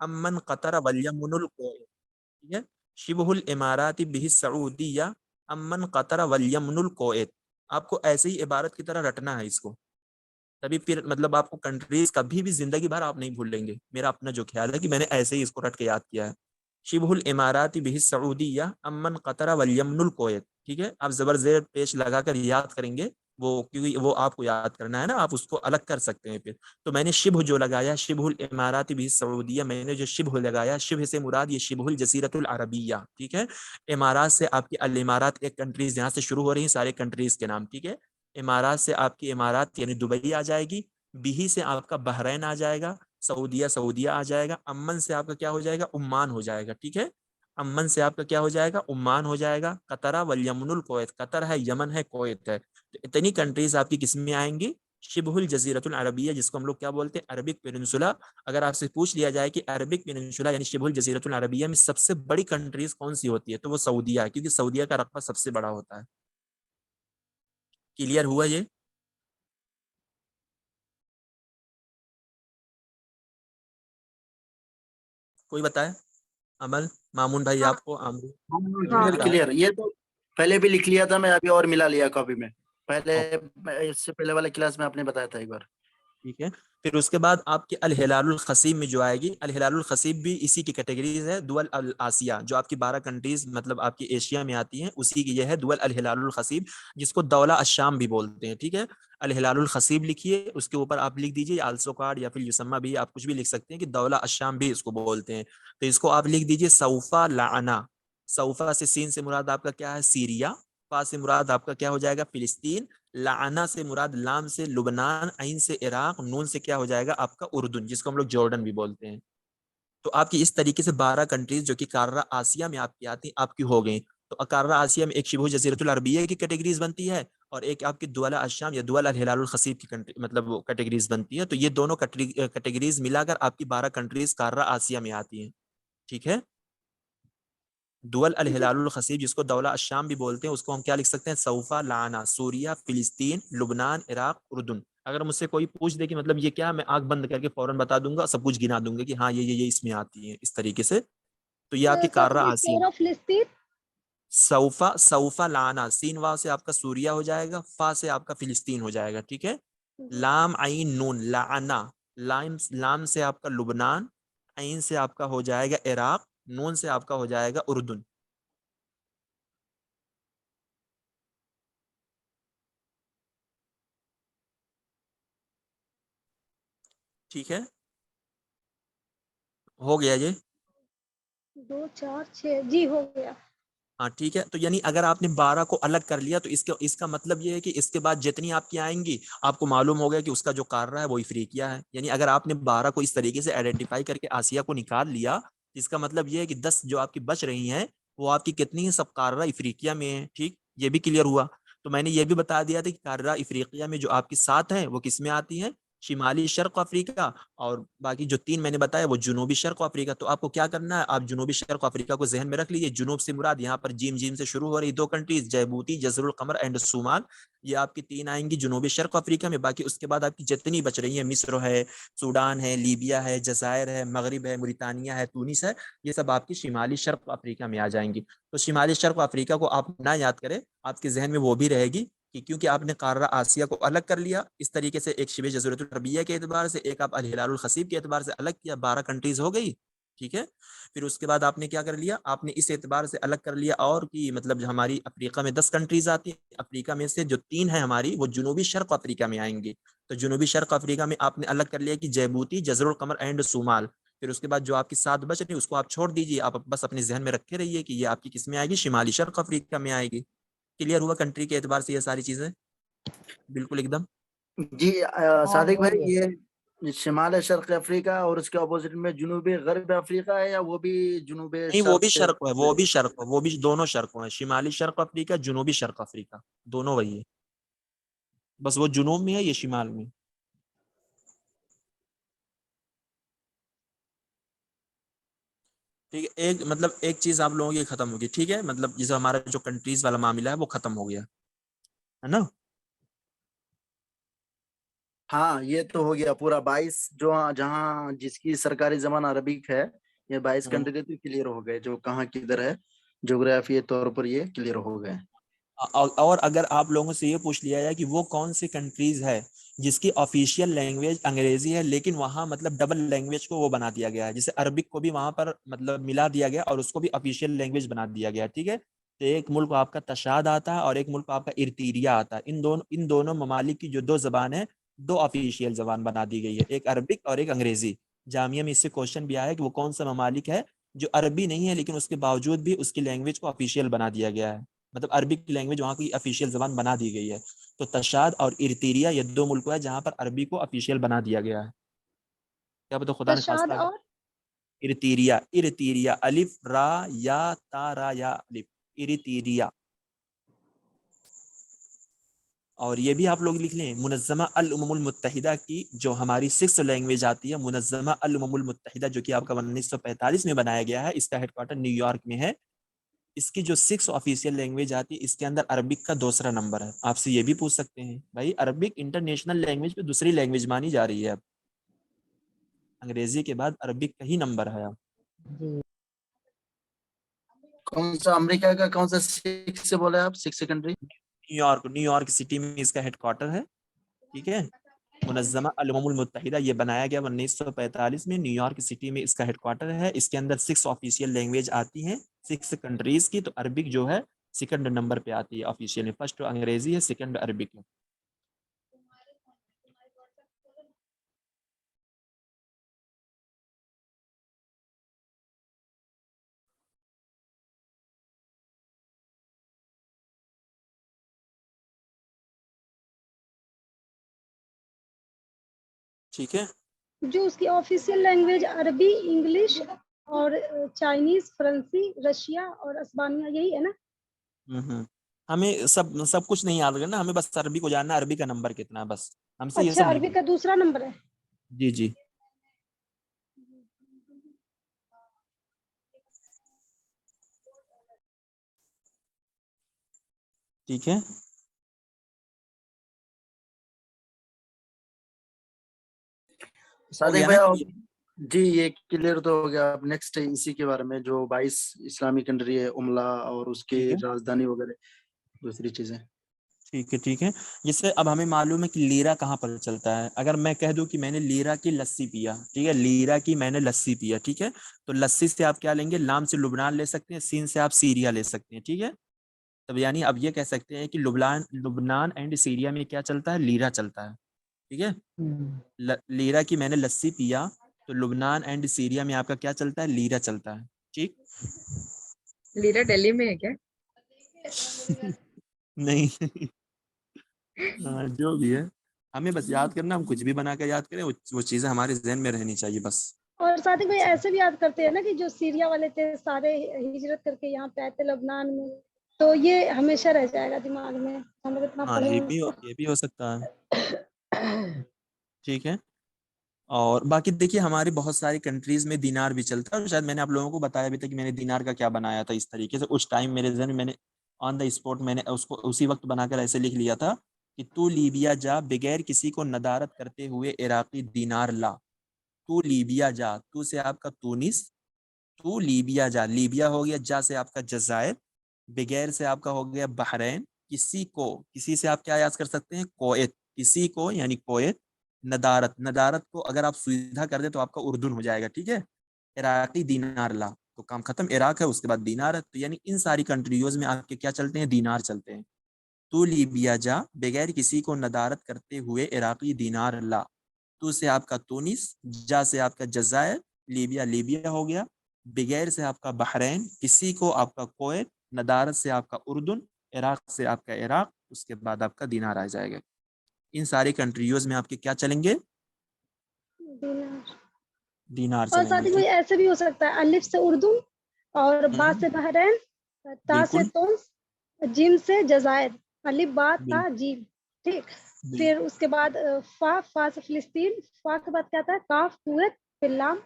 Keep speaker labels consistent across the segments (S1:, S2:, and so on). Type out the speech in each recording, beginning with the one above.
S1: Amman Qatar वल यमनुल Kuwait, ठीक है। शिबहुल इमाराती बिही सऊदिया अम्मन कतर वल यमनुल कुवैत। आपको ऐसे ही इबारत की तरह रटना है इसको, तभी फिर मतलब आपको कंट्रीज कभी भी जिंदगी भर आप नहीं भूलेंगे। मेरा अपना जो ख्याल है कि मैंने ऐसे ही इसको रट के याद किया है। शिबहुल इमाराती बिही सऊदिया अम्मन कतर वल यमनुल कुवैत, ठीक है। आप जबर जेर पेश लगाकर याद करेंगे वो, क्योंकि वो आपको याद करना है ना, आप उसको अलग कर सकते हैं फिर। तो मैंने शिबह जो लगाया, शिबहुल इमाराती बिही सऊदिया, मैंने जो शिबह लगाया, शिबह से मुराद ये शिबहुल जसीरतुल अरबिया, ठीक है। इमारात से आपकी अल इमारात एक कंट्रीज यहाँ से शुरू हो रही है सारे कंट्रीज के नाम, ठीक है। इमारात से आपकी इमारात यानी दुबई आ जाएगी, बिही से आपका बहरैन आ जाएगा, सऊदिया सऊदिया आ जाएगा, अम्मन से आपका क्या हो जाएगा, उम्मान हो जाएगा, ठीक है। अम्मन से आपका क्या हो जाएगा, उम्मान हो जाएगा। कतरा वल यमनुल कुवैत, कतर है, यमन है, कुवैत है। तो इतनी कंट्रीज आपकी किस में आएंगी, शिबहुल जजीरतुल अरबिया, जिसको हम लोग क्या बोलते हैं, अरबिक पेनिनसुला। अगर आपसे पूछ लिया जाए कि अरबिक पेनिनसुला यानी शिबहुल जजीरतुल अरबिया में सबसे बड़ी कंट्रीज कौन सी होती है, तो वो सऊदिया है, क्योंकि सऊदिया का रकबा सबसे बड़ा होता है। क्लियर हुआ ये? कोई बताए, अमल, मामून भाई,
S2: हाँ
S1: आपको, आमरू,
S2: हाँ
S3: क्लियर
S1: बताए।
S3: क्लियर, ये तो पहले भी लिख लिया था मैं, अभी और मिला लिया कॉपी में। पहले
S1: ओके,
S3: इससे पहले वाले क्लास में आपने बताया था एक बार।
S1: ठीक है। फिर उसके बाद आपके अल हिलालुल खसीब में जो आएगी, अल हिलालुल खसीब भी इसी की कैटेगरीज है। दुअल अल आसिया, जो आपकी 12 कंट्रीज मतलब आपकी एशिया में आती हैं, उसी की यह है दुअल अल हिलालुल खसीब, जिसको दौला अशाम भी बोलते हैं, ठीक है। अल हिलालुल खसीब लिखिए, उसके ऊपर आप लिख दीजिए आल्सो कार्ड या फिर युसम्मा भी, आप कुछ भी लिख सकते हैं कि दौला अशाम भी इसको बोलते हैं। तो इसको आप लिख दीजिए सऊफा लाना। सऊफा से सीन से मुराद आपका क्या है, सीरिया। फा से मुराद आपका क्या हो जाएगा, फिलिस्तीन। लाना से मुराद लाम से लुबनान, ऐन से इराक, नून से क्या हो जाएगा आपका उर्दून, जिसको हम लोग जॉर्डन भी बोलते हैं। तो आपकी इस तरीके से 12 कंट्रीज जो कि कारा आसिया में आपकी आती हैं, आपकी हो गई। तो कारा आसिया में एक शिबह जजीरतुल अरबिया की कैटेगरीज बनती है, और एक आपकी दुअल अशाम या दुअल अल हिलालुल खसीब की मतलब कैटेगरीज बनती है। तो ये दोनों कैटेगरीज मिलाकर आपकी 12 कंट्रीज कारा आसिया में आती हैं, ठीक है। दुअल अल
S2: जी
S1: हिलालुल खसीब, जिसको दौला अशाम भी बोलते हैं, उसको हम क्या लिख सकते हैं, सऊफा लाना, सूरिया, फिलिस्तीन, लुबनान, इराक, उर्दून। अगर मुझसे कोई पूछ दे कि मतलब ये क्या, मैं आंख बंद करके फौरन बता दूंगा, सब कुछ गिना दूंगा कि हाँ ये इसमें आती है, इस तरीके से। तो ये आपकी
S2: सर
S1: कार्रा
S2: प्लीज
S1: आसिया।
S2: कह रहा फिलिस्तीन।
S1: सऊफा, सऊफा लाना, सीन वाव से आपका सूरिया हो जाएगा, फा से आपका फिलिस्तीन हो जाएगा, ठीक है।
S2: जी
S1: लाम आइन नून लाना, लाम लाम से आपका लुबनान, आइन से आपका हो जाएगा इराक, नून से आपका हो जाएगा उर्दून। ठीक है, हो गया ये।
S2: 2 4 6 जी हो गया।
S1: हाँ ठीक है, तो यानी अगर आपने 12 को अलग कर लिया तो इसका मतलब ये है कि इसके बाद जितनी आपकी आएंगी, आपको मालूम हो गया कि उसका जो कार्रा है वो इफ्रीकिया है। यानी अगर आपने 12 को इस तरीके से आइडेंटिफाई करके आसिया को निकाल लिया, इसका मतलब ये है कि 10 जो आपकी बच रही हैं, वो आपकी कितनी है, सब कार्रा इफ्रीकिया में है, ठीक। ये भी क्लियर हुआ। तो मैंने ये भी बता दिया था कि कार्रा इफ्रीकिया में जो आपकी 7 है वो किस में आती है, शिमाली शर्क अफ्रीका, और बाकी जो 3 मैंने बताया वो जुनूबी शर्क अफ्रीका। तो आपको क्या करना है, आप जुनूबी शर्क अफ्रीका को जहन में रख लीजिए। जुनूब से मुराद यहाँ पर जीम जीम से शुरू हो रही 2 कंट्रीज, जयबूती, जजरुल कमर एंड सुमाल, ये आपकी 3 आएंगी जुनूबी शर्क अफ्रीका में। बाकी उसके बाद आपकी जितनी बच रही है, मिस्र है, सूडान है, लीबिया है, जजायर है, मगरब है, मुरितानिया है, तुनिस है, ये सब आपकी शिमाली शर्क अफ्रीका में आ जाएंगी। तो शिमाली शर्क अफ्रीका को आप ना याद करें, आपके जहन में वो भी रहेगी कि क्योंकि आपने कारा आसिया को अलग कर लिया इस तरीके से, एक शिबे जज़ीरतुल अरबिया के एतबार से, एक आप अल हिलालुल खसीब के एतबार से अलग किया, 12 कंट्रीज हो गई, ठीक है। फिर उसके बाद आपने क्या कर लिया, आपने इस एतबार से अलग कर लिया और कि मतलब हमारी अफ्रीका में 10 कंट्रीज आती है, अफ्रीका में से जो 3 है हमारी वो जुनूबी शर्क अफ्रीका में आएंगी। तो जुनूबी शर्क अफ्रीका में आपने अलग कर लिया कि जयबूती, जजरुल कमर एंड सुमाल। फिर उसके बाद जो आपकी 7 बच रही उसको आप छोड़ दीजिए, आप बस अपने जहन में रखे रहिए कि ये आपकी किस में आएगी, शिमाली शर्क अफ्रीका में आएगी। क्लियर हुआ कंट्री के एतबार से ये सारी चीजें, बिल्कुल एकदम।
S3: जी
S4: हाँ
S3: सादिक
S4: हो
S3: भाई,
S4: गया।
S3: ये शिमाल शर्क अफ्रीका और उसके अपोजिट में जुनूबी गर्ब अफ्रीका है, या वो भी जुनूबी
S1: नहीं वो
S3: शर्क
S1: भी
S3: से?
S1: शर्क है, वो भी शर्क है, वो भी दोनों शर्क है, शिमाली शर्क अफ्रीका, जुनूबी शर्क अफ्रीका, दोनों वही है, बस वो जुनूब में है, ये शिमाल में। ठीक है, एक मतलब एक चीज आप लोगों की खत्म होगी, ठीक है, मतलब जैसे हमारा जो कंट्रीज वाला मामला है वो खत्म हो गया है ना।
S3: हाँ ये तो हो गया पूरा 22 जो जहाँ जिसकी सरकारी जबान अरबिक है, ये 22
S1: हम्म।
S3: कंट्री तो क्लियर हो गए, जो कहाँ किधर है ज्योग्राफी तौर पर ये क्लियर हो गए।
S1: और अगर आप लोगों से ये पूछ लिया जाए कि वो कौन सी कंट्रीज है जिसकी ऑफिशियल लैंग्वेज अंग्रेजी है, लेकिन वहां मतलब डबल लैंग्वेज को वो बना दिया गया है, जैसे अरबिक को भी वहां पर मतलब मिला दिया गया और उसको भी ऑफिशियल लैंग्वेज बना दिया गया, ठीक है। तो एक मुल्क आपका तशाद आता है और एक मुल्क आपका इर्तिरिया आता है। इन दोनों ममालिक की जो दो जबान है, दो ऑफिशियल जबान बना दी गई है, एक अरबिक और एक अंग्रेजी। जामिया में इससे क्वेश्चन भी आया है कि वो कौन सा ममालिक है जो अरबी नहीं है लेकिन उसके बावजूद भी उसकी लैंग्वेज को ऑफिशियल बना दिया गया है, मतलब अरबिक की लैंग्वेज वहाँ की ऑफिशियल जबान बना दी गई है। तो तशाद और इर्तिरिया ये दो मुल्क है जहाँ पर अरबी को ऑफिशियल बना दिया गया है। क्या पता खुदा ने
S2: तशाद
S1: खास्ता।
S2: और
S1: इर्तिरिया, इर्तिरिया, अलिफ रा या ता रा या अलिफ, इर्तिरिया। और ये भी आप लोग लिख लें, मुनज़्ज़मा अल उम्मुल मुत्तहिदा की जो हमारी 6 लैंग्वेज आती है, मुनज़्ज़मा अल उम्मुल मुत्तहिदा, जो कि आपका 1945 में बनाया गया है, इसका हेडक्वार्टर न्यूयॉर्क में है। इसकी जो 6 ऑफिशियल लैंग्वेज आती है, इसके अंदर अरबिक का दूसरा नंबर है। आपसे ये भी पूछ सकते हैं भाई, अरबिक इंटरनेशनल लैंग्वेज पे दूसरी लैंग्वेज मानी जा रही है अब, अंग्रेजी के बाद अरबिक का ही नंबर है अब।
S3: कौन सा अमेरिका का कौन सा 6 से बोले आप, 6 कंट्री?
S1: न्यूयॉर्क, न्यूयॉर्क सिटी में इसका हेडक्वार्टर है, ठीक है। मुनज़्ज़मा अल उम्मुल मुत्तहिदा ये बनाया गया 1945 में, न्यूयॉर्क सिटी में इसका हेडक्वार्टर है। इसके अंदर 6 ऑफिशियल लैंग्वेज आती हैं 6 कंट्रीज की। तो अरबिक जो है सेकंड नंबर पे आती है ऑफिशियल में, फर्स्ट अंग्रेजी है, सेकंड अरबिक है। ठीक है।
S2: जो उसकी ऑफिशियल लैंग्वेज अरबी, इंग्लिश और चाइनीज, फ्रांसी, रशिया और अस्बानिया, यही है ना?
S1: हम्म। हमें सब सब कुछ नहीं याद करना, हमें बस अरबी को जानना, अरबी का नंबर कितना है बस, हमसे ये
S2: अच्छा,
S1: सब नहीं
S2: अरबी
S1: पूछ।
S2: का दूसरा नंबर है।
S1: जी जी। ठीक है। हो
S3: सादिक
S1: गया
S3: भाई
S1: ना
S3: और,
S1: clear?
S3: जी ये क्लियर तो हो गया। अब नेक्स्ट इसी के बारे में, जो 22 इस्लामी कंट्री है, उमला और उसकी
S1: ठीक है।
S3: राजधानी वगैरह दूसरी चीजें।
S1: ठीक है। ठीक है। जैसे अब हमें मालूम है कि लीरा कहाँ पर चलता है। अगर मैं कह दूं कि मैंने लीरा की लस्सी पिया, ठीक है, लीरा की मैंने लस्सी पिया, ठीक है, तो लस्सी से आप क्या लेंगे, लाम से लुबनान ले सकते हैं, सीन से आप सीरिया ले सकते हैं, ठीक है। तब यानी अब ये कह सकते हैं कि लुबनान लुबनान एंड सीरिया में क्या चलता है, लीरा चलता है, ठीक है। लीरा की मैंने लस्सी पिया, तो लुबनान एंड सीरिया में आपका क्या चलता है, लीरा चलता है, ठीक।
S4: लीरा दिल्ली में है क्या?
S1: नहीं। हाँ, जो भी है, हमें बस याद करना, हम कुछ भी बना कर याद करें, वो चीजें हमारे जहन में रहनी चाहिए बस।
S2: और साथ ही कोई ऐसे भी याद करते हैं ना कि जो सीरिया वाले थे सारे हिजरत करके यहाँ पे आए थे लबनान में, तो ये हमेशा रह जाएगा दिमाग में, हम लोग इतना
S1: हाँ,
S2: पढ़े
S1: ये
S2: हैं
S1: भी
S2: इसको।
S1: ये भी हो सकता है। ठीक है। और बाकी देखिए, हमारी बहुत सारी कंट्रीज में दिनार भी चलता है, और शायद मैंने आप लोगों को बताया भी था कि मैंने दिनार का क्या बनाया था इस तरीके से, उस टाइम मेरे जहन में मैंने ऑन द स्पॉट मैंने उसको उसी वक्त बनाकर ऐसे लिख लिया था कि तू लीबिया जा बगैर किसी को नदारत करते हुए इराकी दिनार ला। तू लीबिया जा, तू से आपका तूनिस, तू लीबिया जा, लीबिया हो गया, जा से आपका जजायर, बगैर से आपका हो गया बहरैन, किसी को, किसी से आप क्या याद कर सकते हैं, कोएत, किसी को यानी कोएत, नदारत, नदारत को अगर आप सीधा कर दे तो आपका उर्दून हो जाएगा, ठीक है। इराकी दीनार ला, तो काम खत्म, इराक है उसके बाद दीनार है, तो यानी इन सारी कंट्रीज में आपके क्या चलते हैं, दीनार चलते हैं। तू लीबिया जा बगैर किसी को नदारत करते हुए इराकी दीनार ला। तू से आपका तूनिस, जा से आपका जजायर, लीबिया लीबिया हो गया, बगैर से आपका बहरैन, किसी को आपका कोएत, नदारत से आपका उर्दून, इराक से आपका इराक, उसके बाद आपका दीनार आ जाएगा। इन सारी कंट्रीज में आपके क्या चलेंगे,
S2: दिनार।
S1: दीनार
S2: और साथ
S1: चलेंगे,
S2: ही कोई
S1: ठीक।
S2: ऐसे भी हो सकता है, अलिफ से उर्दू और बा से बहरैन, ता से
S1: बिल्कुल।
S2: तोंस, जिम से जजायर, अलिफ बा
S1: बिल,
S2: ता जीम, ठीक।
S1: बिल,
S2: फिर उसके बाद फा से फिलिस्तीन, फा के बाद क्या आता है, काफ, कुवैत, फिर लाम,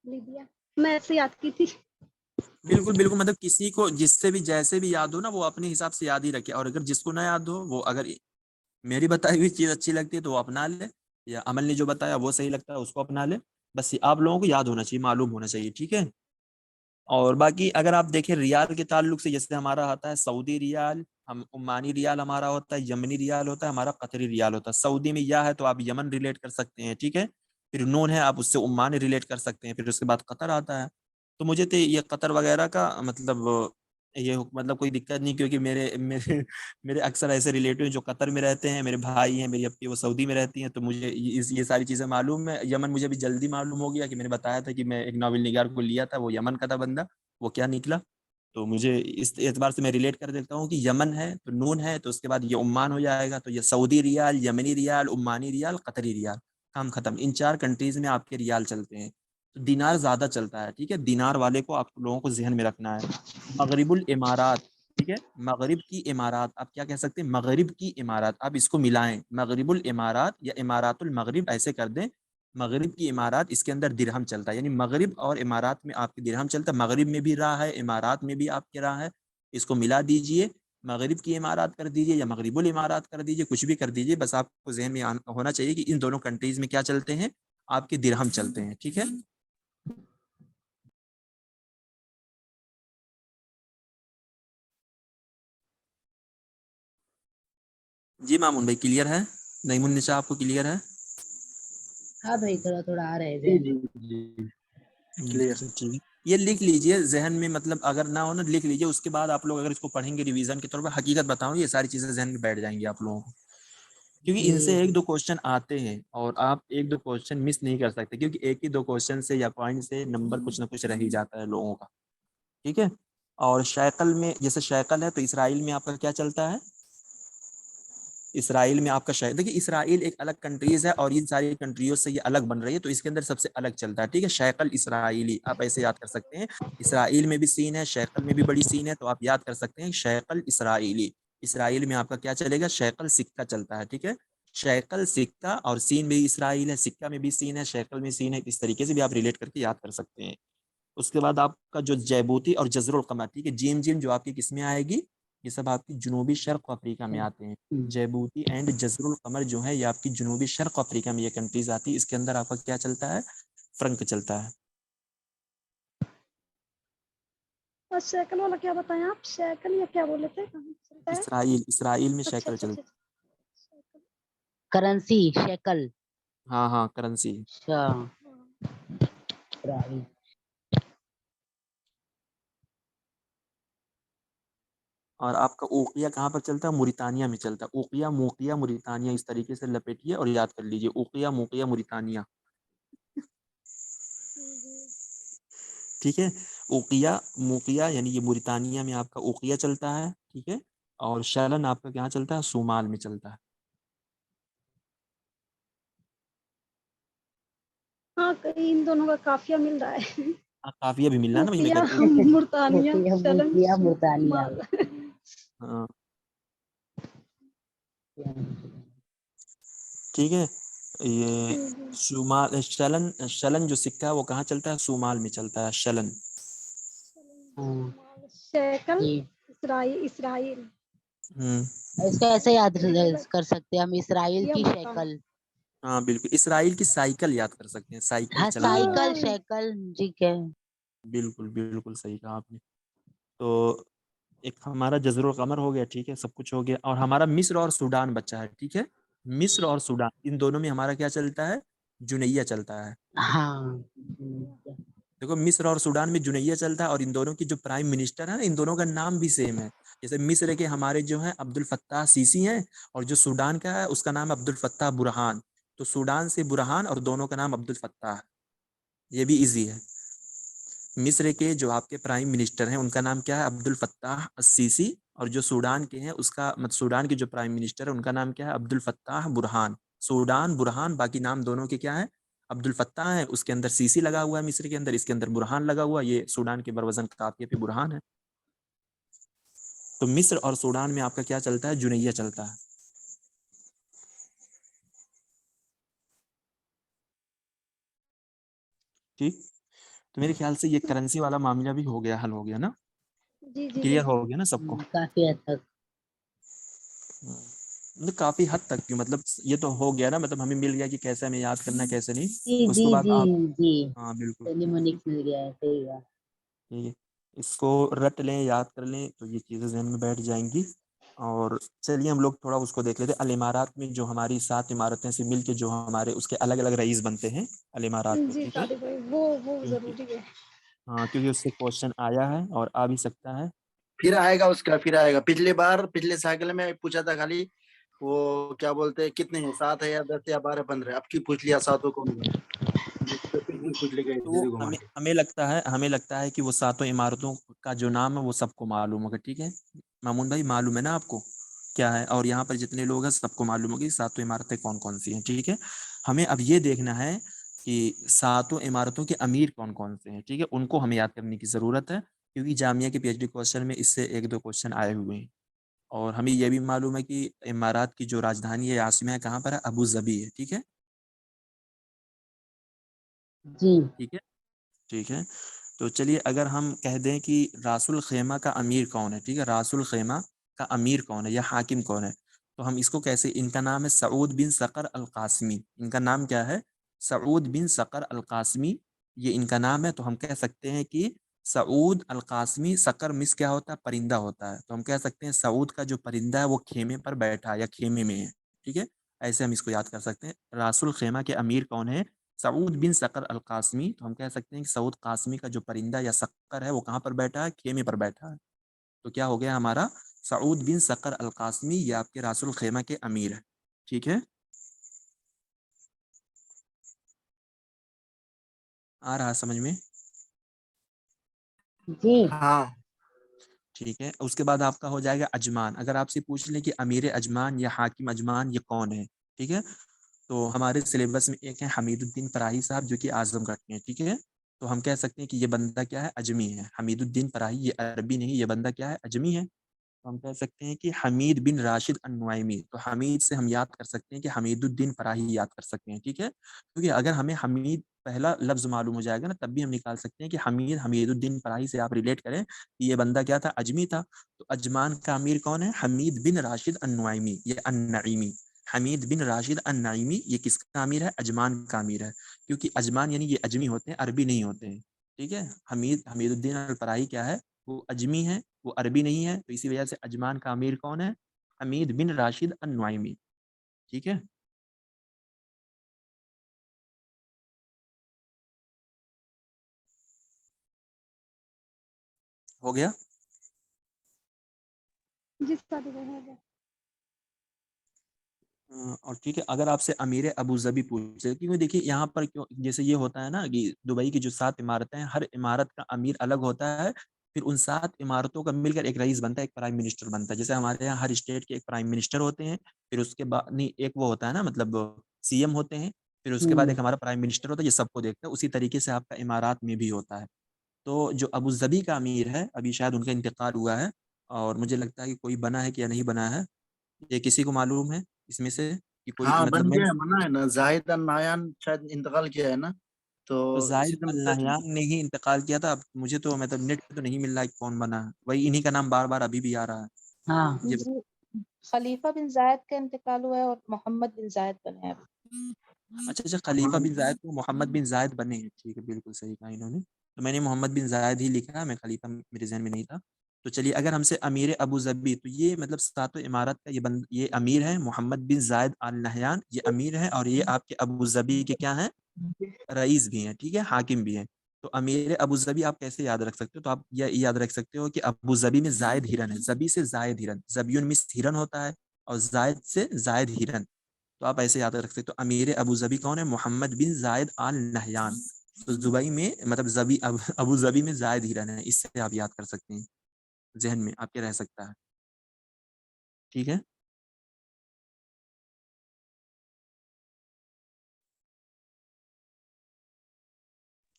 S2: लीबिया। मैं ऐसे याद की थी।
S1: बिल्कुल बिल्कुल, मतलब किसी को जिससे भी जैसे भी याद हो ना, वो अपने हिसाब से याद ही रखे, और अगर जिसको ना याद हो, वो अगर मेरी बताई हुई चीज अच्छी लगती है तो वो अपना ले, या अमल ने जो बताया वो सही लगता है उसको अपना ले, बस ये आप लोगों को याद होना चाहिए, मालूम होना चाहिए, ठीक है। और बाकी अगर आप देखें रियाल के ताल्लुक से, जैसे हमारा आता है सऊदी रियाल, हम ओमानी रियाल हमारा होता है, यमनी रियाल होता है, हमारा कतरी रियाल होता है। सऊदी में या है तो आप यमन रिलेट कर सकते हैं, ठीक है। फिर नून है आप उससे ओमान रिलेट कर सकते हैं, फिर उसके बाद कतर आता है। तो मुझे तो ये कतर वगैरह का मतलब ये मतलब कोई दिक्कत नहीं, क्योंकि मेरे मेरे मेरे अक्सर ऐसे रिलेटिव जो कतर में रहते हैं, मेरे भाई हैं, मेरी अपनी वो सऊदी में रहती हैं, तो मुझे ये सारी चीज़ें मालूम है। यमन मुझे भी जल्दी मालूम हो गया कि मैंने बताया था कि मैं एक नावल निगार को लिया था, वो यमन का था बंदा, वो क्या निकला। तो मुझे इस एतबार से मैं रिलेट कर देता हूँ कि यमन है तो नून है, तो उसके बाद ये उम्मान हो जाएगा, तो ये सऊदी रियाल, यमनी रियाल, उम्मानी रियाल, कतरी रियाल, काम खत्म। इन 4 कंट्रीज में आपके रियाल चलते हैं। तो दिनार ज्यादा चलता है, ठीक है। दिनार वाले को आप लोगों को जहन में रखना है। मगरिबुल इमारात, ठीक है, मगरिब की इमारात, आप क्या कह सकते हैं, मगरिब की इमारात, आप इसको मिलाएं, मगरिबुल इमारात या इमारातुल मगरिब ऐसे कर दें। मगरिब की इमारात, इसके अंदर दिरहम चलता है, यानी मगरिब और इमारात में आपके दिरहम चलता है, मगरिब में भी रहा है, इमारात में भी आपके रहा है, इसको मिला दीजिए, मगरिब की इमारात कर दीजिए या मगरिबुल इमारात कर दीजिए, कुछ भी कर दीजिए, बस आपको जहन में होना चाहिए कि इन दोनों कंट्रीज में क्या चलते हैं, आपके दिरहम चलते हैं, ठीक है। जी मामून भाई क्लियर है, नईमुन निशा आपको क्लियर है?
S5: हाँ भाई, थोड़ा थोड़ा आ रहे
S3: जी
S5: थे।
S3: जी जी क्लियर।
S1: ठीक है, ये लिख लीजिए जहन में, मतलब अगर ना हो ना लिख लीजिए, उसके बाद आप लोग अगर इसको पढ़ेंगे रिवीजन के तौर पर, हकीकत बताऊं ये सारी चीजें जहन में बैठ जाएंगी आप लोगों को, क्योंकि इनसे
S5: जी
S1: 1-2 क्वेश्चन आते हैं और आप 1-2 क्वेश्चन मिस नहीं कर सकते, क्योंकि एक ही 2 क्वेश्चन से या पॉइंट से नंबर कुछ ना कुछ रह ही जाता है लोगों का, ठीक है। और शैकल में, जैसे शैकल है तो इसराइल में आपका क्या चलता है, इसराइल में आपका शहर, देखिए इसराइल एक अलग कंट्रीज है और इन सारी कंट्रियों से ये अलग बन रही है, तो इसके अंदर सबसे अलग चलता है, ठीक है। शैकल इसराइली आप ऐसे याद कर सकते हैं, इसराइल में भी सीन है, शैकल में भी बड़ी सीन है, तो आप याद कर सकते हैं शैकल इसराइली। इसराइल में आपका क्या चलेगा, शैकल सिक्का चलता है, ठीक है। शैकल सिक्का, और सीन में इसराइल है, सिक्का में भी सीन है, शैकल में सीन है, इस तरीके से भी आप रिलेट करके याद कर सकते हैं। उसके बाद आपका जो जैबूती और जजरुल कमर, ठीक है, जीम जीम जो आपकी किस में आएगी, ये सब आपकी जनूबी शर्क अफ्रीका में आते हैं। जैबूती एंड जजरुल कमर जो है ये आपकी जनूबी शर्क अफ्रीका में ये कंट्रीज आती है, इसके अंदर आपका क्या चलता है, फ्रंक चलता है।
S2: और शैकल वाला क्या बताएं आप, शैकल या क्या बोले थे, कहाँ चलता है?
S1: इसराइल, इसराइल में
S2: अच्छा
S1: शैकल
S2: अच्छा
S1: चलता
S2: अच्छा, शैकल।
S5: Currency shackle.
S1: है। हाँ हाँ, करेंसी।
S5: अच्छा
S2: हाँ।
S5: राइट।
S1: और आपका ओकिया कहाँ पर चलता है, मुरितानिया में चलता है। ओकिया, मोकिया, मुरितानिया, इस तरीके से लपेटिए और याद कर लीजिए, ओकिया, मोकिया, मुरितानिया, ठीक है। ओकिया, मोकिया यानी ये मुरितानिया में आपका ओकिया चलता है, ठीक है। और शलन आपका क्या चलता है, सूमाल में चलता है।
S2: हाँ, कहीं इन दोनों का काफिया मिल रहा है।
S1: हाँ, काफिया भी मिलना है ना, वही मैं
S2: उकिया
S1: कहता हूँ।
S2: मुर्तानिया
S5: मुकिया
S2: शलन
S5: मुकिया मुर्तानिया।
S2: माल।
S1: हाँ, ठीक है। ये सुमाल, शलन, शलन जो सिक्का है वो कहाँ चलता है, सूमाल में चलता है, शलन।
S2: शैकल
S5: जी,
S2: इसराइल, इसराइल
S5: इसको ऐसे याद
S2: अलग,
S5: कर सकते हैं हम, इसराइल
S2: या
S5: की
S2: मुर्तान।
S5: शेकल।
S1: हाँ बिल्कुल, इसराइल की साइकिल याद कर सकते हैं, साइकिल
S5: हाँ,
S1: चलन जो है।
S5: साइकिल
S2: हाँ,
S5: शेकल, ठीक है।
S1: बिल्कुल बिल्कुल सही कहा आपने। तो एक हमारा जजरुल कमर हो गया, ठीक है, सब कुछ हो गया, और हमारा मिस्र और सूडान बचा है, ठीक है। मिस्र और सूडान, इन दोनों में हमारा क्या चलता है, जुनैया चलता है।
S5: हाँ
S1: देखो मिस्र और सूडान में जुनैया चलता है, और इन दोनों की जो प्राइम मिनिस्टर है ना, इन दोनों का नाम भी सेम है। जैसे मिस्र के हमारे जो है अब्दुल फत्ताह सीसी हैं, और जो सूडान का है उसका नाम अब्दुल फत्ताह बुरहान। तो सूडान से बुरहान, और दोनों का नाम अब्दुल फत्ताह है, ये भी इजी है। मिस्र के जो आपके प्राइम मिनिस्टर हैं उनका नाम क्या है, अब्दुल फत्ताह सीसी, और जो सूडान के हैं उसका मतलब सूडान के जो प्राइम मिनिस्टर है उनका नाम क्या है, अब्दुल फत्ताह बुरहान। सूडान बुरहान, बाकी नाम दोनों के क्या है, अब्दुल फत्ताह है, उसके अंदर सीसी लगा हुआ है, मिस्र के अंदर, इसके अंदर बुरहान लगा हुआ है, ये सूडान के बरवजन काफिया पे बुरहान है। तो मिस्र और सूडान में आपका क्या चलता है, जुनैया चलता है, ठीक। तो मेरे ख्याल से ये करेंसी वाला मामला भी हो गया, हल हो गया ना,
S2: जी जी जी
S1: क्लियर
S2: जी।
S1: हो गया ना सबको।
S5: काफी हद तक।
S1: मतलब काफी हद तक क्यों, मतलब ये तो हो गया ना, मतलब हमें मिल गया कि कैसे हमें याद करना है कैसे नहीं।
S5: जी जी
S1: उसके बाद
S5: जी
S1: आप,
S5: जी,
S1: हाँ बिल्कुल,
S5: निमोनिक्स मिल गया है, सही बात।
S1: ठीक है, इसको रट लें, याद कर लें, तो ये चीज़ें जहन में बैठ जाएंगी। और चलिए हम लोग थोड़ा उसको देख लेते हैं। अल इमारात में जो हमारी 7 इमारतें से मिलके जो हमारे उसके अलग अलग रईस बनते हैं अल इमारात के,
S2: जी
S1: ठीक है,
S2: सादिक भाई, वो
S1: क्योंकि
S2: जरूरी है।
S1: हाँ क्योंकि उससे क्वेश्चन आया है और आ भी सकता है।
S3: फिर आएगा उसका, फिर आएगा। पिछली बार पिछले साइकिल में पूछा था खाली वो क्या बोलते हैं, कितने हैं, 7 है या 10 या 12 15, अब की पूछ लिया 7 कौन होगा, तो फिर भी पूछ लेगा
S1: तो
S3: इधर घुमा
S1: हमें
S3: के।
S1: हमें लगता है कि वो 7 इमारतों का जो नाम है वो सबको मालूम होगा, ठीक है मामून भाई, मालूम है ना आपको क्या है, और यहाँ पर जितने लोग हैं सबको मालूम होगी 7 इमारतें कौन कौन सी हैं, ठीक है। हमें अब ये देखना है कि 7 इमारतों के अमीर कौन कौन से हैं, ठीक है, उनको हमें याद करने की जरूरत है, क्योंकि जामिया के पीएचडी क्वेश्चन में इससे 1-2 क्वेश्चन आए हुए हैं। और हमें यह भी मालूम है कि इमारात की जो राजधानी है आसिमा है कहाँ पर है, अबू जबी है, ठीक है,
S5: जी
S1: ठीक है, ठीक है। तो चलिए अगर हम कह दें कि रासुल खेमा का अमीर कौन है, ठीक है, रासुल खेमा का अमीर कौन है या हाकिम कौन है, तो हम इसको कैसे, इनका नाम है सऊद बिन सकर अल कासमी, इनका नाम क्या है, सऊद बिन सकर अल कासमी, ये इनका नाम है। तो हम कह सकते हैं कि सऊद अल कासमी, सकर मिस क्या होता है, परिंदा होता है, तो हम कह सकते हैं सऊद का जो परिंदा है वो खेमे पर बैठा है या खेमे में है, ठीक है, ऐसे हम इसको याद कर सकते हैं। रासुल खेमा के अमीर कौन है, सऊद बिन सकर अल कासमी, तो हम कह सकते हैं कि सऊद कासमी का जो परिंदा या सकर है वो कहाँ पर बैठा है, खेमे पर बैठा है। तो क्या हो गया हमारा, सऊद बिन सकर अल कासमी, ये आपके रासुल खेमा के अमीर है, ठीक है, आ रहा समझ में।
S5: जी
S3: हाँ
S1: ठीक है, उसके बाद आपका हो जाएगा अजमान। अगर आपसे पूछ लें कि अमीर अजमान या हाकिम अजमान ये कौन है, ठीक है, तो हमारे सिलेबस में एक है हमीदुद्दीन फराही साहब जो कि आजमगढ़ के हैं, ठीक है, तो हम कह सकते हैं कि ये बंदा क्या है, अजमी है। हमीदुद्दीन फराही ये अरबी नहीं, ये बंदा क्या है, अजमी है। तो हम कह सकते हैं कि हमीद बिन राशिद अन्नुआइमी, तो हमीद से हम याद कर सकते हैं कि हमीदुद्दीन फराही याद कर सकते हैं, ठीक है, क्योंकि अगर हमें हमीद पहला लफ्ज मालूम हो जाएगा ना तब भी हम निकाल सकते हैं कि हमीद हमीदुद्दीन फराही से आप रिलेट करें कि ये बंदा क्या था, अजमी था। तो अजमान का अमीर कौन है, हमीद बिन राशिद अन्नुआइमी, ये अन्नईमी, हमीद बिन राशिद अन्नईमी ये किसका अमीर है, अजमान का अमीर है, क्योंकि अजमान यानी ये अजमी होते हैं, अरबी नहीं होते हैं, ठीक है। हमीदुद्दीन अल फराही क्या है, वो अजमी है, वो अरबी नहीं है, तो इसी वजह से अजमान का अमीर कौन है, हमीद बिन राशिद अन्नुआइमी, ठीक है। हो गया।
S2: जी सादिक भाई, हो गया।
S1: और ठीक है, अगर आपसे अमीर अबू जबी पूछे, क्योंकि देखिए यहाँ पर क्यों, जैसे ये होता है ना कि दुबई की जो 7 इमारतें हैं हर इमारत का अमीर अलग होता है, फिर उन 7 इमारतों का मिलकर एक रईस बनता है, एक प्राइम मिनिस्टर बनता है। जैसे हमारे यहाँ हर स्टेट के एक प्राइम मिनिस्टर होते हैं, फिर उसके बाद नहीं एक वो होता है ना, मतलब सीएम होते हैं, फिर उसके बाद एक हमारा प्राइम मिनिस्टर होता है, ये सबको देखता है। उसी तरीके से आपका इमारात में भी होता है। तो जो अबू जबी का अमीर है अभी शायद उनका इंतकाल हुआ है, और मुझे लगता है कि कोई बना है कि या नहीं बना है, ये किसी को मालूम है इसमें से कि कोई,
S3: हाँ,
S1: मतलब
S3: बन
S1: मैं,
S3: गया है, मना है ना, जाहिद अल नायान शायद इंतकाल किया है ना, तो
S1: तो
S3: इसी
S1: जाहिद
S3: दिन
S1: अल
S3: जस्ट।
S1: नहयान ने ही इंतकाल किया था। अब मुझे तो मतलब नेट पे तो नहीं मिल रहा है कि कौन बना है, वही इन्हीं का नाम बार बार अभी भी आ रहा है।
S5: हाँ
S1: ये
S6: जी, खलीफा बिन जायद का इंतकाल हुआ है और मोहम्मद बिन जायद बने हैं।
S1: अच्छा अच्छा, खलीफा बिन जायद को मोहम्मद बिन जायद बने हैं, ठीक है, बिल्कुल सही कहा इन्होंने, तो मैंने मोहम्मद बिन जायद ही लिखा है, मैं खलीफा मेरे जहन में नहीं था। तो चलिए अगर हमसे अमीर अबू जबी, तो ये मतलब 7 इमारत का ये अमीर है मोहम्मद बिन जायद अल नहयान, ये अमीर है, और ये आपके अबू जबी के क्या है, रईस भी हैं, ठीक है, हाकिम भी हैं। तो अमीर अबू जबी आप कैसे याद रख सकते हो, तो आप ये याद रख सकते हो कि अबू जबी में जायद हिरन है, जबी से जायद हिरन, जबियुन मिस हिरन होता है, और जायद से जायद हिरन, तो आप ऐसे याद रख सकते हो। अमीर अबू जबी कौन है, मोहम्मद बिन जायद आल नहयान, तो दुबई में मतलब अबू जबी में जायद हिरन है, इससे आप याद कर सकते हैं, जहन में आपके रह सकता है, ठीक है,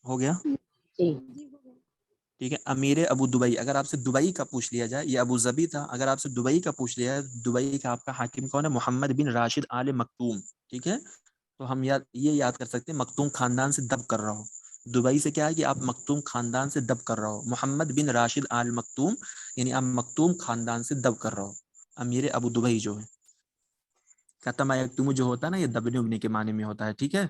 S1: हो गया।
S5: जी
S2: जी हो गया।
S1: ठीक है, अमीर अबू दुबई, अगर आपसे दुबई का पूछ लिया जाए, ये अबू जबी था, अगर आपसे दुबई का पूछ लिया जाए, दुबई का आपका हाकिम कौन है, मोहम्मद बिन राशिद आल मखतूम, ठीक है, तो हम ये याद कर सकते हैं मखतूम खानदान से दब कर रहा हो। दुबई से क्या है कि आप मखतूम खानदान से दब कर रहा हो, मोहम्मद बिन राशिद आल मखतूम, यानी आप मखतूम खानदान से दब कर रहा हो, अमीर अबू दुबई जो है, कतमा यक्तुमु जो होता है ना, ये दबने उबने के माने में होता है, ठीक है।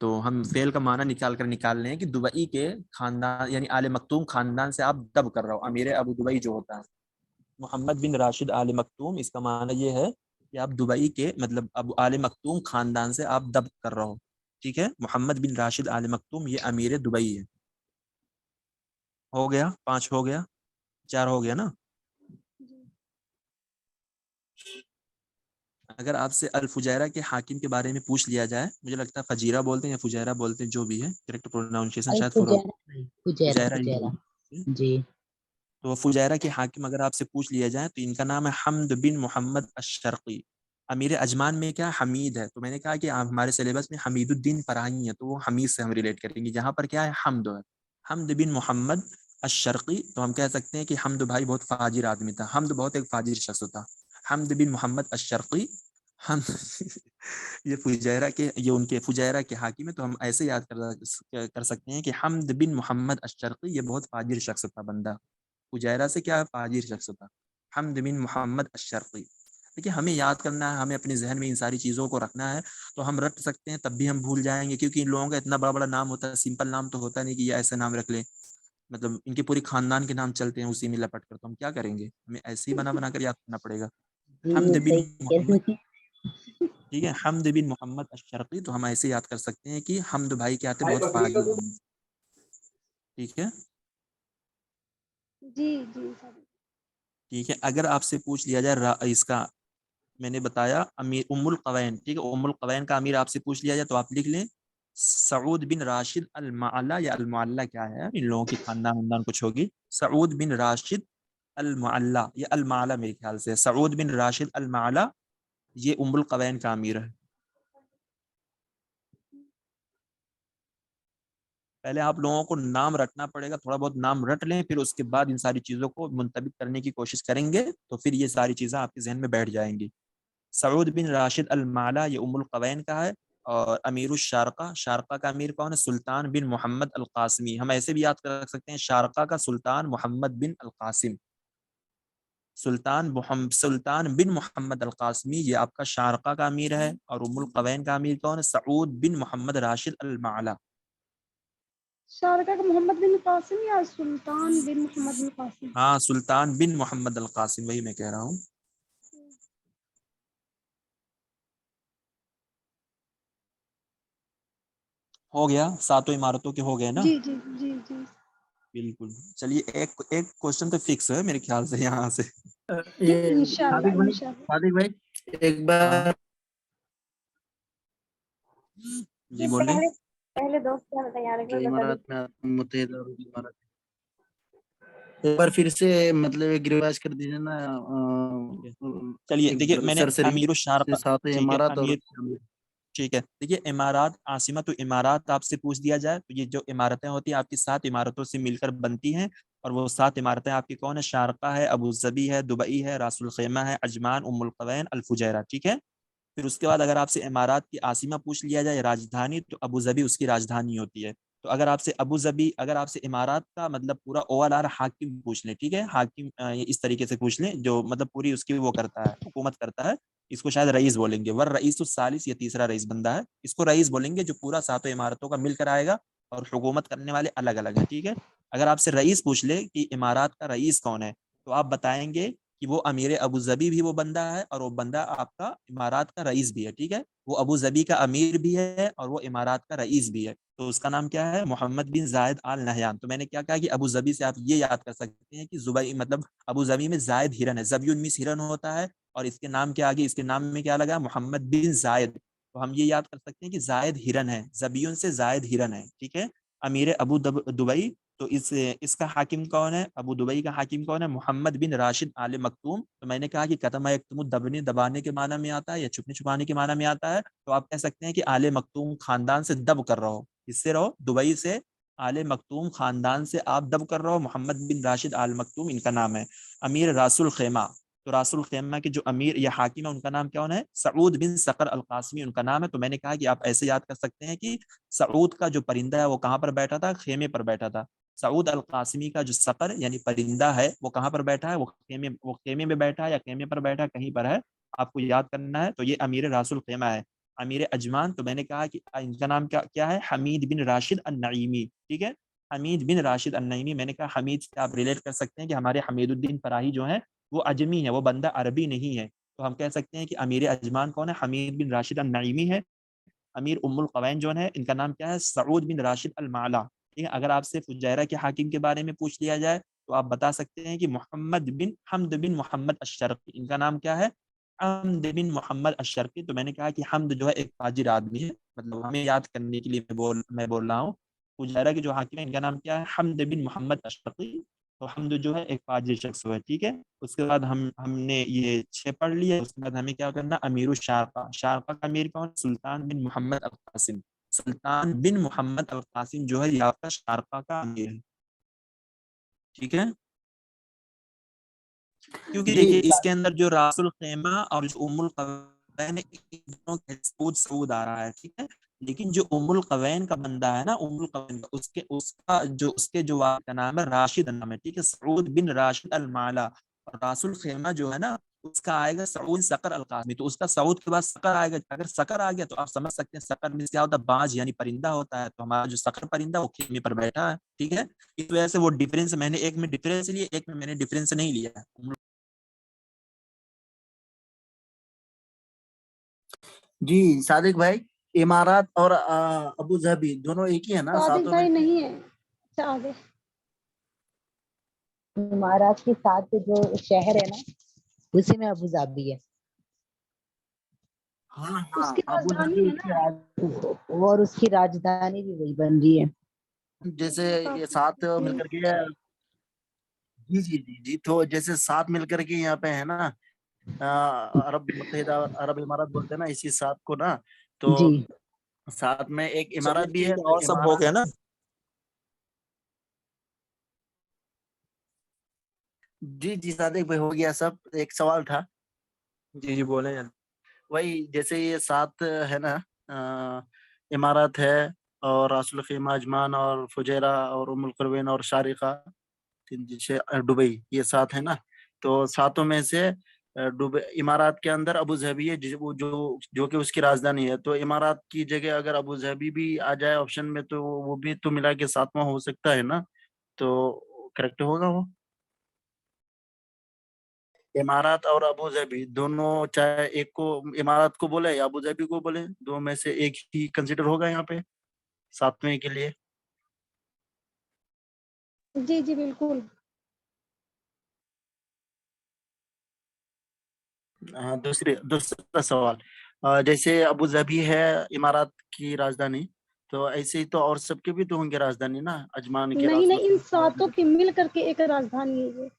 S1: तो हम फेल का माना निकाल रहे हैं कि दुबई के खानदान यानी आले मखतूम खानदान से आप दब कर रहे हो, अमीर अबू दुबई जो होता है। मोहम्मद बिन राशिद आले मखतूम, इसका माना ये है कि आप दुबई के मतलब अबू आले मखतूम खानदान से आप दब कर रहे हो, ठीक है। मोहम्मद बिन राशिद आले मखतूम ये अमीर दुबई है। हो गया, 5 हो गया, 4 हो गया ना। अगर आपसे अल फुजैरा के हाकिम के बारे में पूछ लिया जाए, मुझे लगता है फजीरा बोलते हैं या फुजैरा बोलते हैं, जो भी है करेक्ट प्रोनाउंसिएशन
S5: अल
S1: शायद
S5: फुजैरा भाई, फुजैरा
S1: फुजैरा ही
S5: फुजैरा।
S1: बोलते हैं।
S5: जी।
S1: तो फुजैरा के हाकिम अगर आपसे पूछ लिया जाए तो इनका नाम है हमद बिन मोहम्मद अशर्की। अमीर अजमान में क्या हमीद है, तो मैंने कहा कि आप हमारे सिलेबस में हमीदुद्दीन पढ़ाई है, तो वो हमीद से हम रिलेट करेंगे। यहाँ पर क्या है, हमद है, हमद बिन मोहम्मद अशर्की, तो हम कह सकते हैं कि हमद भाई बहुत फाजिर आदमी था, हमद बहुत एक फाजिर शख्स था। हमद बिन मोहम्मद अशर्की, हम ये फुजैरा के, ये उनके फुजैरा के हाकिम है, तो हम ऐसे याद कर सकते हैं कि हमद बिन मोहम्मद अशर्की ये बहुत फाजिर शख्स था बंदा। फुजैरा से क्या है, फाजिर शख्स था। हमद बिन मोहम्मद अशर्की। देखिए हमें याद करना है, हमें अपने जहन में इन सारी चीज़ों को रखना है, तो हम रट सकते हैं, तब भी हम भूल जाएंगे, क्योंकि इन लोगों का इतना बड़ा बड़ा नाम होता है, सिंपल नाम तो होता नहीं कि ये ऐसे नाम रख ले, मतलब इनके पूरे खानदान के नाम चलते हैं उसी में लपट कर, तो हम क्या करेंगे, हमें ऐसे ही बना बना कर याद करना पड़ेगा।
S5: जी,
S1: हमद
S5: ये
S1: बिन
S5: सही कह
S1: मोहम्मद,
S5: रहे हैं।
S1: ठीक है, हमद बिन मोहम्मद अशर्की, तो हम ऐसे याद कर सकते हैं कि हमद भाई क्या थे, बहुत फाजिल आदमी, ठीक है।
S2: जी जी सर।
S1: ठीक है, अगर आपसे पूछ लिया जाए इसका, मैंने बताया अमीर उम्मुल कवैन, ठीक है, उम्मुल कवैन का अमीर आपसे पूछ लिया जाए तो आप लिख लें सऊद बिन राशिद अल मुअल्ला, या अल मुअल्ला क्या है, इन लोगों की खानदान कुछ होगी। सऊद बिन राशिद अल मुअल्ला, ये अल मुअल्ला मेरे ख्याल से, सऊद बिन राशिद अल मुअल्ला ये उम्मुल कवैन का अमीर है। पहले आप लोगों को नाम रटना पड़ेगा, थोड़ा बहुत नाम रट लें, फिर उसके बाद इन सारी चीज़ों को मुंतबिक करने की कोशिश करेंगे, तो फिर ये सारी चीज़ें आपके जहन में बैठ जाएंगी। सऊद बिन राशिद अल माला ये उम्मुल कवैन का है। और अमीर शारका, शारका का अमीर कौन है, सुल्तान बिन मोहम्मद अल कासिमी, हम ऐसे भी याद कर सकते हैं शारका का सुल्तान मोहम्मद बिन अल कासिम। सुल्तान बिन मोहम्मद अल कासिमी ये आपका शारका का अमीर है। और उम्मुल कवैन का अमीर कौन है, सऊद बिन मोहम्मद राशिद अल माला।
S2: शारका का मोहम्मद बिन कासिम या सुल्तान बिन मोहम्मद बिन कासिम?
S1: हाँ, सुल्तान बिन मोहम्मद अल कासिम, वही मैं कह रहा हूँ। हो गया, सातों इमारतों के हो गए ना।
S2: जी जी जी जी।
S1: बिल्कुल। चलिए एक एक क्वेश्चन तो फिक्स है मेरे ख्याल से यहाँ से।
S3: ये
S2: इंशाल्लाह इंशाल्लाह।
S3: सादिक भाई एक
S1: हाँ
S3: बार
S1: जी बोले।
S2: पहले दोस्त क्या तैयार
S3: जो इमारत में मुत्तहिदा अरब इमारात, एक बार फिर से मतलब एक रिवाइज कर दीजिए ना।
S1: ठीक है, चलिए
S3: एक
S1: देखिए
S3: बार
S1: मैंने
S3: सरसरी
S1: अमीर
S3: से
S1: शारका,
S3: साथ है
S1: ठीक है
S3: इमारत और
S1: अमीर, ठीक है देखिए इमारात आसिमा, तो इमारात आपसे पूछ दिया जाए तो ये जो इमारतें होती हैं आपकी 7 इमारतों से मिलकर बनती हैं। और वो 7 इमारतें आपकी कौन है, शारका है, अबू जबी है, दुबई है, रासुल खैमा है, अजमान, उम्मुल कवैन, अल फुजैरा, ठीक है। फिर उसके बाद अगर आपसे इमारात की आसिमा पूछ लिया जाए, राजधानी, तो अबू जबी उसकी राजधानी होती है। तो अगर आपसे अबू जबी, अगर आपसे इमारात का मतलब पूरा ओवरऑल हाकिम पूछ लें, ठीक है, हाकिम ये इस तरीके से पूछ लें जो मतलब पूरी उसकी वो करता है, हुकूमत करता है, इसको शायद रईस बोलेंगे, वर रईस सालिस, ये तीसरा रईस बंदा है, इसको रईस बोलेंगे, जो पूरा 7 इमारतों का मिलकर आएगा। और हुकूमत करने वाले अलग अलग है, ठीक है। अगर आपसे रईस पूछ ले कि इमारात का रईस कौन है, तो आप बताएंगे कि वो अमीर अबू जबी भी वो बंदा है, और वो बंदा आपका इमारात का रईस भी है, ठीक है। वो अबू जबी का अमीर भी है और वो इमारात का रईस भी है, तो उसका नाम क्या है, मोहम्मद बिन जायद आल नहयान। तो मैंने क्या कहा कि अबू जबी से आप ये याद कर सकते हैं कि जुबई मतलब अबू जबी में जायद हिरन है, जबीउन मिस हिरन होता है, और इसके नाम के आगे इसके नाम में क्या लगा, मोहम्मद बिन जायद, तो हम ये याद कर सकते हैं कि जायद हिरन है, जबीउन से जायद हिरन है, ठीक है। अमीर अबू दुबई, तो इसका हाकिम कौन है, अबू दुबई का हाकिम कौन है, मोहम्मद बिन राशिद आले मखतूम। तो मैंने कहा कि कतमा यक्तुमु दबने दबाने के माना में आता है या छुपने छुपाने के माना में आता है, तो आप कह सकते हैं कि आले मखतूम खानदान से दब कर रहो, इससे रहो दुबई से, आले मखतूम खानदान से आप दब कर रहो, मोहम्मद बिन राशिद आल मखतूम इनका नाम है। अमीर रासुल खेमा, तो रासुल खेमा के जो अमीर या हाकिम है उनका नाम क्या है, सऊद बिन सकर अल कासमी उनका नाम है। तो मैंने कहा कि आप ऐसे याद कर सकते हैं कि सऊद का जो परिंदा है वो कहाँ पर बैठा था, खेमे पर बैठा था। सऊद अल कासमी का जो सकर यानी परिंदा है वो कहाँ पर बैठा है, वो खेमे में बैठा है या खेमे पर बैठा है, कहीं पर है, आपको याद करना है। तो ये अमीर रासुल ख़ैमा है। अमीर अजमान तो मैंने कहा कि इनका नाम क्या क्या है, हमीद बिन राशिद अन-नईमी, ठीक है। हमीद बिन राशिद अन-नईमी, मैंने कहा हमीद से आप रिलेट कर सकते हैं कि हमारे हमीदुद्दीन फराही जो है वो अजमी है, वो बंदा अरबी नहीं है। तो हम कह सकते हैं कि अमीर अजमान कौन है, हमीद बिन राशिद अन-नईमी है। अमीर उम्मुल क़वैन जो है, इनका नाम क्या है, सऊद बिन राशिद अल-माला, ठीक है। अगर आपसे फुजैरा के हाकिम के बारे में पूछ लिया जाए तो आप बता सकते हैं कि मोहम्मद बिन हम्द बिन मोहम्मद अश-शर्क़ी, इनका नाम क्या है, हम्द बिन मोहम्मद अश-शर्क़ी। तो मैंने कहा कि हम्द जो है एक फाजिर आदमी है, मतलब हमें याद करने के लिए मैं बोल रहा हूँ। फुजैरा के जो हाकिम है इनका नाम क्या है, हम्द बिन मोहम्मद अश-शर्क़ी। तो हम्द जो है एक फाजिर शख्स हुआ है, ठीक है। उसके बाद हमने ये 6 पढ़ लिया। उसके बाद हमें क्या करना, अमीरुल शारक़ा, शारक़ा का अमीर कौन, सुल्तान बिन मोहम्मद अल कासिम। सुल्तान बिन मोहम्मद अल कासिम जो है ये आपका शारक़ा का अमीर है, ठीक है। क्योंकि
S3: जी
S1: देखिए इसके अंदर जो रासुल खैमा और जो उम्मुल कवैन है, इन दोनों का सऊद सऊद आ रहा है, ठीक है। लेकिन जो उम्मुल कवैन का बंदा है ना, उम्मुल कवैन का, उसके जो वालिद का नाम है राशिद नाम है, ठीक है, सऊद बिन राशिद अल माला। और रासुल खैमा जो है ना, उसका आएगा सऊद सकर अल कासमी। तो उसका सऊद के बाद सकर आएगा। अगर सकर आ गया तो आप समझ सकते हैं सकर में क्या होता है, बाज यानी परिंदा होता है। तो हमारा जो सकर परिंदा वो खेमे पर बैठा है, ठीक है। इस वजह से वो डिफरेंस, मैंने एक में डिफरेंस लिया, एक में मैंने डिफरेंस नहीं लिया है।
S3: जी सादिक भाई, इमारात और अबू धाबी दोनों एक ही है ना,
S2: सादिक
S3: सातों में
S2: भाई
S3: से?
S2: नहीं है। अच्छा आगे।
S5: इमारात के साथ जो शहर है ना, उसी में अबू धाबी है।
S3: हाँ हाँ,
S2: उसकी
S3: अबू
S2: राजधानी
S3: धाबी
S2: है ना।
S5: और उसकी राजधानी भी वही बन रही है।
S3: जैसे ये
S2: काफी
S3: सात
S2: जी।
S3: मिलकर के, जी जी जी जी, तो जैसे सात मिलकर के यहाँ पे है ना, अरब मुत्तहिदा अरब इमारात बोलते हैं ना इसी सात को ना। तो
S5: जी
S3: साथ में एक
S1: चलिए
S3: इमारत भी है,
S1: ठीक है,
S3: तो
S1: और सब हो
S3: इमारत।
S1: गया ना।
S3: जी जी सादिक भाई, हो गया सब। एक सवाल था,
S1: जी जी बोले यार।
S3: वही जैसे ये सात है ना, अ, इमारत है, और रासुल खीमा, अजमान और फुजैरा और उम्मुल कुरैन और शारिका, तीन जैसे दुबई, ये सात है ना। तो सातों में से दुबई इमारात के अंदर अबू धाबी है, वो जो जो कि उसकी राजधानी है। तो इमारात की जगह अगर अबू धाबी भी आ जाए ऑप्शन में, तो वो भी तो मिला के सातवां हो सकता है ना। तो करेक्ट होगा वो, इमारात और अबू धाबी दोनों, चाहे एक को इमारात को बोले या अबू धाबी को बोले, दो में से एक ही कंसिडर होगा यहाँ पे सातवें के लिए।
S2: जी जी बिल्कुल।
S3: दूसरे दूसरा सवाल, जैसे अबू धाबी है इमारात की राजधानी, तो ऐसे ही तो और सबके भी तो होंगे राजधानी ना, अजमान के,
S2: नहीं
S3: रासुल
S2: नहीं, इन
S3: खैमा
S2: सातों
S3: वगैरह।
S2: की मिल करके एक राजधानी है ये।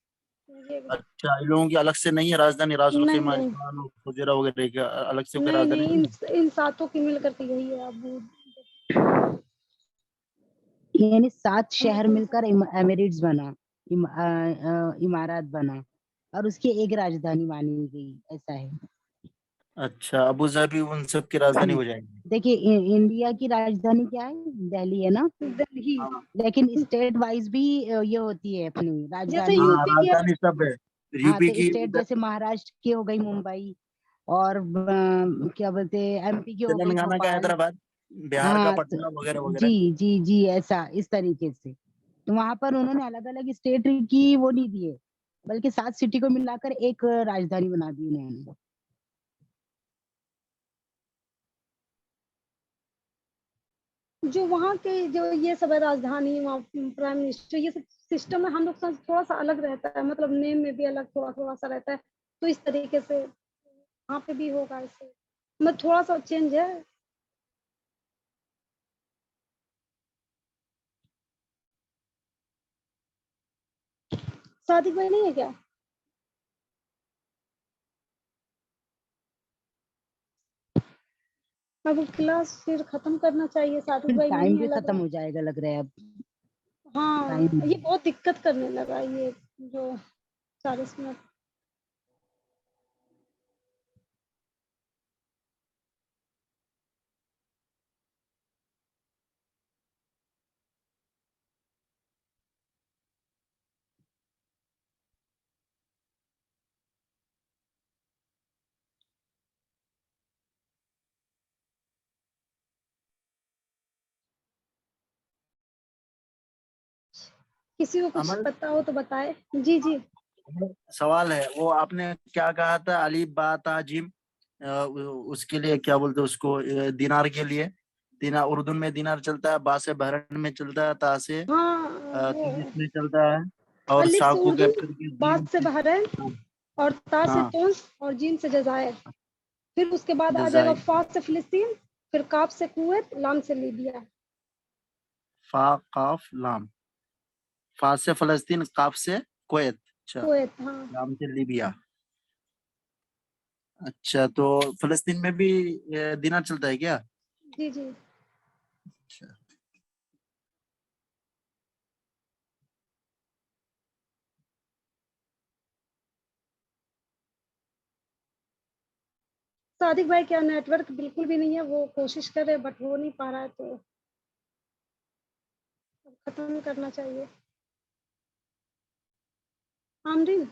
S3: अच्छा, इन लोगों की अलग से नहीं है राजधानी, रासुल
S2: नहीं
S3: खैमा,
S2: नहीं
S3: अजमान और फुजैरा वगैरह की अलग से कोई
S2: नहीं
S3: राजधानी
S2: नहीं,
S3: नहीं
S2: इन
S3: है?
S2: इन सातों की मिल करके यही है अबू।
S5: यानी 7 शहर
S2: बिल्कुल।
S5: मिलकर एमिरेट्स बना, इमारात बना, और उसकी एक राजधानी मानी गई, ऐसा है।
S3: अच्छा, अबू धाबी उन सब की राजधानी हो जाएगी।
S5: देखिए इंडिया की राजधानी क्या है, दिल्ली है ना।
S2: दिल्ली।
S3: हाँ
S5: लेकिन स्टेट वाइज भी ये होती है अपनी
S2: जैसे
S5: राजधानी।
S3: हाँ,
S2: यूपी की
S3: राजधानी सब है।
S5: हाँ,
S3: यूपी
S5: तो
S3: की
S5: स्टेट जैसे महाराष्ट्र की हो गई मुंबई, और क्या बोलते हैं एमपी की हो गई
S3: तेलंगाना का
S5: भोपाल।
S3: हैदराबाद, बिहार का
S5: हाँ
S3: पटना वगैरह
S5: जी
S3: वगैरह।
S5: जी जी, ऐसा इस तरीके से। तो वहां पर उन्होंने अलग अलग स्टेट की वो नहीं दिए, बल्कि 7 सिटी को मिलाकर एक राजधानी बना दी उन्होंने।
S2: जो वहाँ के जो ये सब है, राजधानी, वहाँ प्राइम मिनिस्टर, ये सब सिस्टम में हम लोग का थोड़ा सा अलग रहता है, मतलब नेम में भी अलग थोड़ा थोड़ा सा रहता है। तो इस तरीके से वहाँ पे भी होगा ऐसे, मतलब थोड़ा सा चेंज है। सादिक भाई नहीं है क्या? अब क्लास फिर खत्म करना चाहिए, सादिक भाई
S5: टाइम
S2: नहीं
S5: भी
S2: है लग
S5: खत्म
S2: रहा।
S5: हो जाएगा लग रहा है अब।
S2: हाँ,
S5: टाइम
S2: ये बहुत दिक्कत करने लगा ये जो 40 मिनट। किसी को कुछ
S3: अमल
S2: पता हो तो बताए। जी जी।
S3: सवाल है, वो आपने क्या कहा था, अलीफ बा ता जीम, उसके लिए क्या बोलते हैं उसको, दिनार के लिए? दिनार उर्दू में दिनार चलता है, बा से बहरन में चलता है, ता से
S2: हाँ वो
S3: तुनिस में चलता है, और
S2: अलिफ
S3: सा
S2: से
S3: को
S2: उर्दू,
S3: गैप करके
S2: बात
S3: जीम
S2: से
S3: से।
S2: बहरैन,
S3: हाँ
S2: और ता से
S3: हाँ,
S2: तुन्स, और जीम से जजायर। फिर उसके बाद आ जाएगा
S3: जजाई,
S2: फा से फिलिस्तीन, फिर काफ से कुवैत, लाम से लीबिया।
S3: फा काफ लाम, फा से फलस्तीन, काफ से कुवैत, अच्छा,
S2: कुवैत हाँ।
S3: लाम से लीबिया। अच्छा, तो फलस्तीन में भी दिनार चलता है क्या?
S2: जी जी।
S3: अच्छा।
S2: सादिक भाई क्या नेटवर्क बिल्कुल भी नहीं है, वो कोशिश कर रहे बट हो नहीं पा रहा है, तो खत्म करना चाहिए। आमरीन